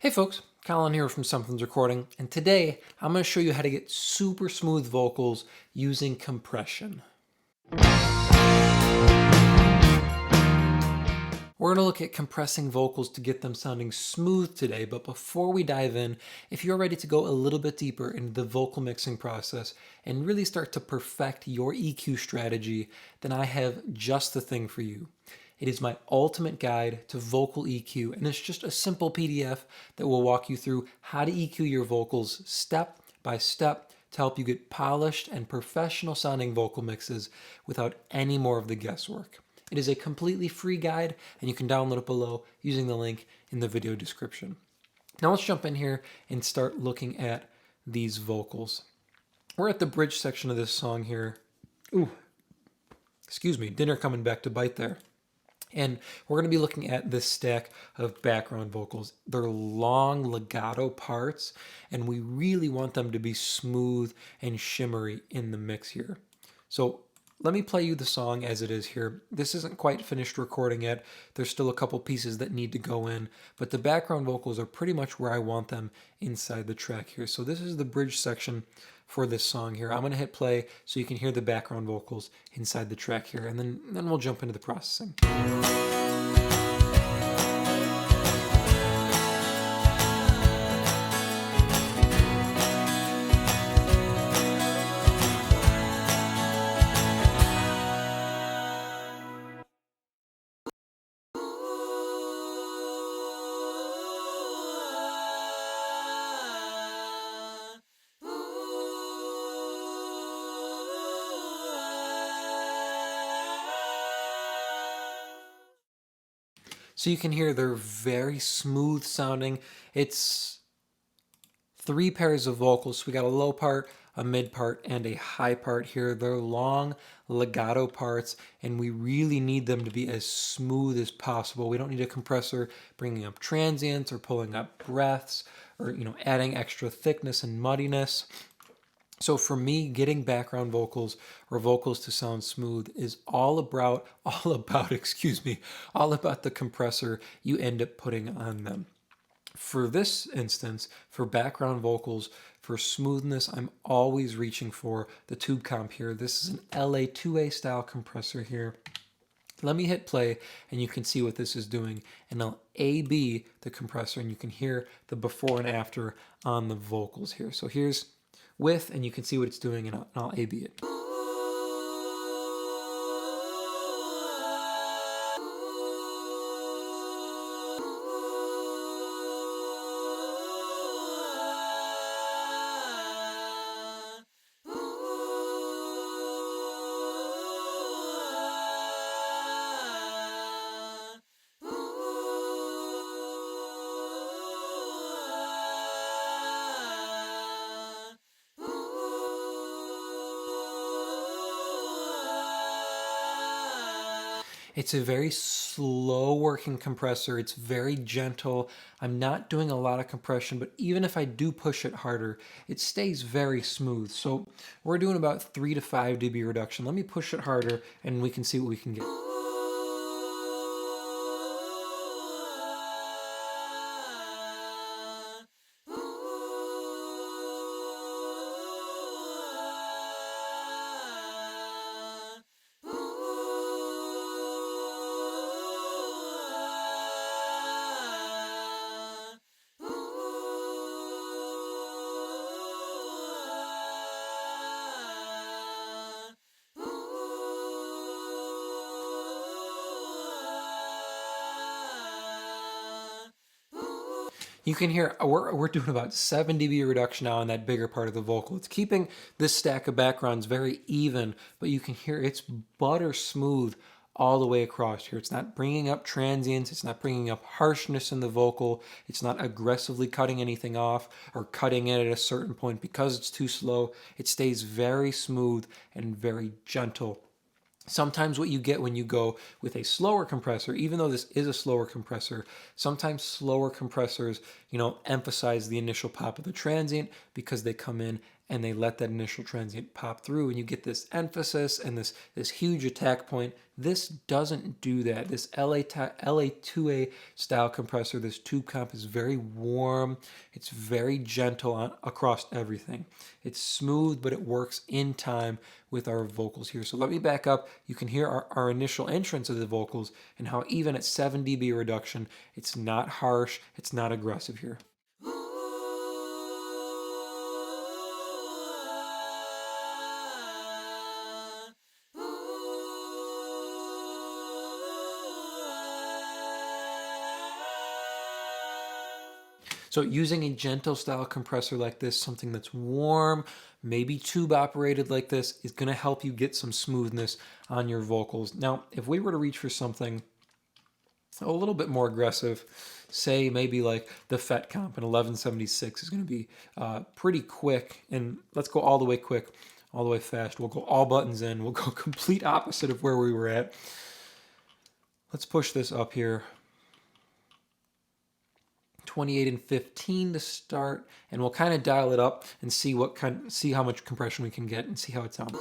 Hey folks, Colin here from Sumthins Recording, and today I'm going to show you how to get super smooth vocals using compression. We're going to look at compressing vocals to get them sounding smooth today, but before we dive in, if you're ready to go a little bit deeper into the vocal mixing process and really start to perfect your EQ strategy, then I have just the thing for you. It is my ultimate guide to vocal EQ, and it's just a simple PDF that will walk you through how to EQ your vocals step by step to help you get polished and professional sounding vocal mixes without any more of the guesswork. It is a completely free guide, and you can download it below using the link in the video description. Now let's jump in here and start looking at these vocals. We're at the bridge section of this song here. Ooh, excuse me, dinner coming back to bite there. And we're going to be looking at this stack of background vocals. They're long legato parts, and we really want them to be smooth and shimmery in the mix here. So let me play you the song as it is here. This isn't quite finished recording yet. There's still a couple pieces that need to go in, but the background vocals are pretty much where I want them inside the track here. So this is the bridge section for this song here. I'm going to hit play so you can hear the background vocals inside the track here, and then we'll jump into the processing. So you can hear they're very smooth sounding. It's 3 pairs of vocals. So we got a low part, a mid part, and a high part here. They're long legato parts, and we really need them to be as smooth as possible. We don't need a compressor bringing up transients or pulling up breaths or adding extra thickness and muddiness. So for me, getting background vocals or vocals to sound smooth is all about the compressor you end up putting on them. For this instance, for background vocals, for smoothness, I'm always reaching for the tube comp here. This is an LA2A style compressor here. Let me hit play and you can see what this is doing. And I'll A-B the compressor and you can hear the before and after on the vocals here. So here's with, and you can see what it's doing, and I'll A-B it. It's a very slow working compressor. It's very gentle. I'm not doing a lot of compression, but even if I do push it harder, it stays very smooth. So we're doing about 3 to 5 dB reduction. Let me push it harder and we can see what we can get. You can hear we're doing about 7 dB reduction now on that bigger part of the vocal. It's keeping this stack of backgrounds very even, but you can hear it's butter smooth all the way across here. It's not bringing up transients. It's not bringing up harshness in the vocal. It's not aggressively cutting anything off or cutting it at a certain point because it's too slow. It stays very smooth and very gentle. Sometimes what you get when you go with a slower compressor, even though this is a slower compressor, sometimes slower compressors, emphasize the initial pop of the transient because they come in and they let that initial transient pop through, and you get this emphasis and this huge attack point. This doesn't do that. This LA2A style compressor, this tube comp, is very warm. It's very gentle across everything. It's smooth, but it works in time with our vocals here. So let me back up. You can hear our initial entrance of the vocals and how even at 7 dB reduction, it's not harsh, it's not aggressive here. So using a gentle style compressor like this, something that's warm, maybe tube operated like this, is going to help you get some smoothness on your vocals. Now, if we were to reach for something a little bit more aggressive, say maybe like the FET comp in 1176 is going to be pretty quick, and let's go all the way quick, all the way fast. We'll go all buttons in. We'll go complete opposite of where we were at. Let's push this up here. 28 and 15 to start, and we'll kind of dial it up and see how much compression we can get and see how it sounds.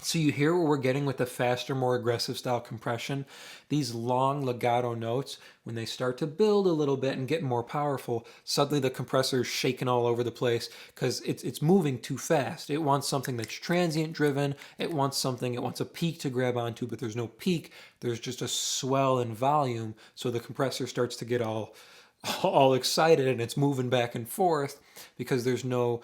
So you hear what we're getting with the faster, more aggressive style compression. These long legato notes, when they start to build a little bit and get more powerful, suddenly the compressor is shaking all over the place because it's moving too fast. It wants something that's transient driven. It wants a peak to grab onto, but there's no peak. There's just a swell in volume. So the compressor starts to get all excited, and it's moving back and forth because there's no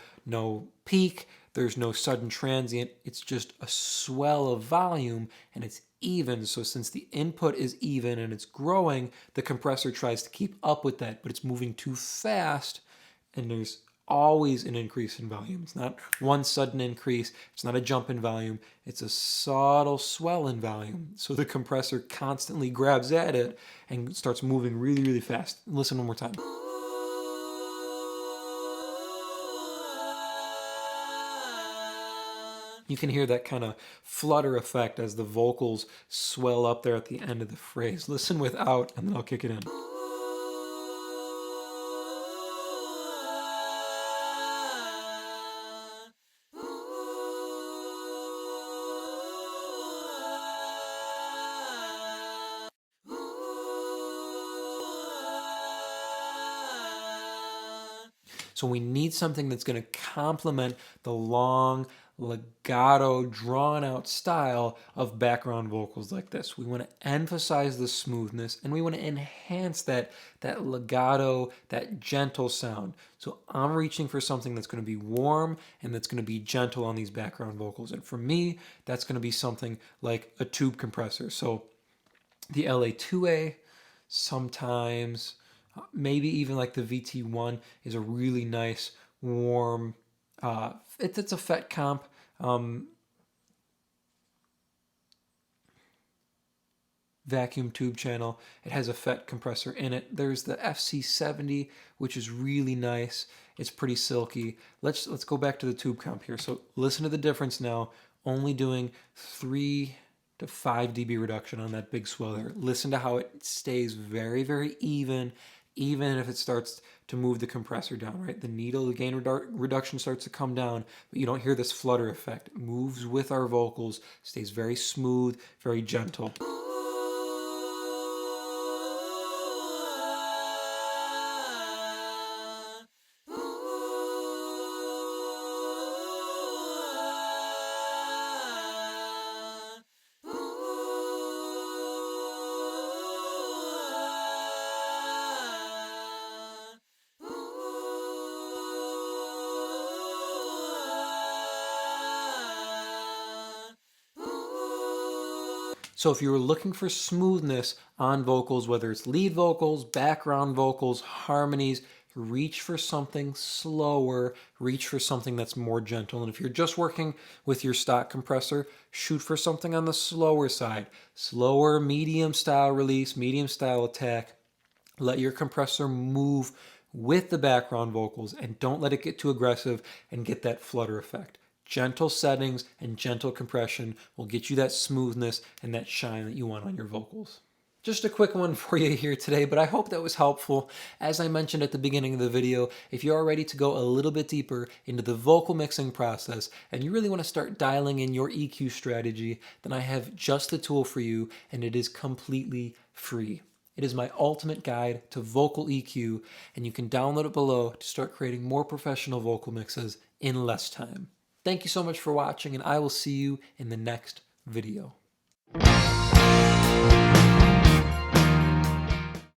peak. There's no sudden transient. It's just a swell of volume, and it's even. So since the input is even and it's growing, the compressor tries to keep up with that, but it's moving too fast, and there's always an increase in volume. It's not one sudden increase. It's not a jump in volume. It's a subtle swell in volume. So the compressor constantly grabs at it and starts moving really, really fast. Listen one more time. You can hear that kind of flutter effect as the vocals swell up there at the end of the phrase. Listen without, and then I'll kick it in. So we need something that's going to complement the long, legato, drawn-out style of background vocals like this. We want to emphasize the smoothness, and we want to enhance that legato, that gentle sound. So I'm reaching for something that's going to be warm and that's going to be gentle on these background vocals. And for me, that's going to be something like a tube compressor. So the LA2A, sometimes maybe even like the VT1 is a really nice, warm, it's a FET comp. Vacuum tube channel. It has a FET compressor in it. There's the FC70, which is really nice. It's pretty silky. Let's go back to the tube comp here. So listen to the difference now. Only doing 3 to 5 dB reduction on that big swell there. Listen to how it stays very, very even if it starts to move the compressor down, right? The needle, the gain reduction starts to come down, but you don't hear this flutter effect. It moves with our vocals, stays very smooth, very gentle. So if you were looking for smoothness on vocals, whether it's lead vocals, background vocals, harmonies, reach for something slower, reach for something that's more gentle. And if you're just working with your stock compressor, shoot for something on the slower side. Slower, medium style release, medium style attack. Let your compressor move with the background vocals and don't let it get too aggressive and get that flutter effect. Gentle settings and gentle compression will get you that smoothness and that shine that you want on your vocals. Just a quick one for you here today, but I hope that was helpful. As I mentioned at the beginning of the video, if you are ready to go a little bit deeper into the vocal mixing process and you really want to start dialing in your EQ strategy, then I have just the tool for you, and it is completely free. It is my ultimate guide to vocal EQ, and you can download it below to start creating more professional vocal mixes in less time. Thank you so much for watching, and I will see you in the next video.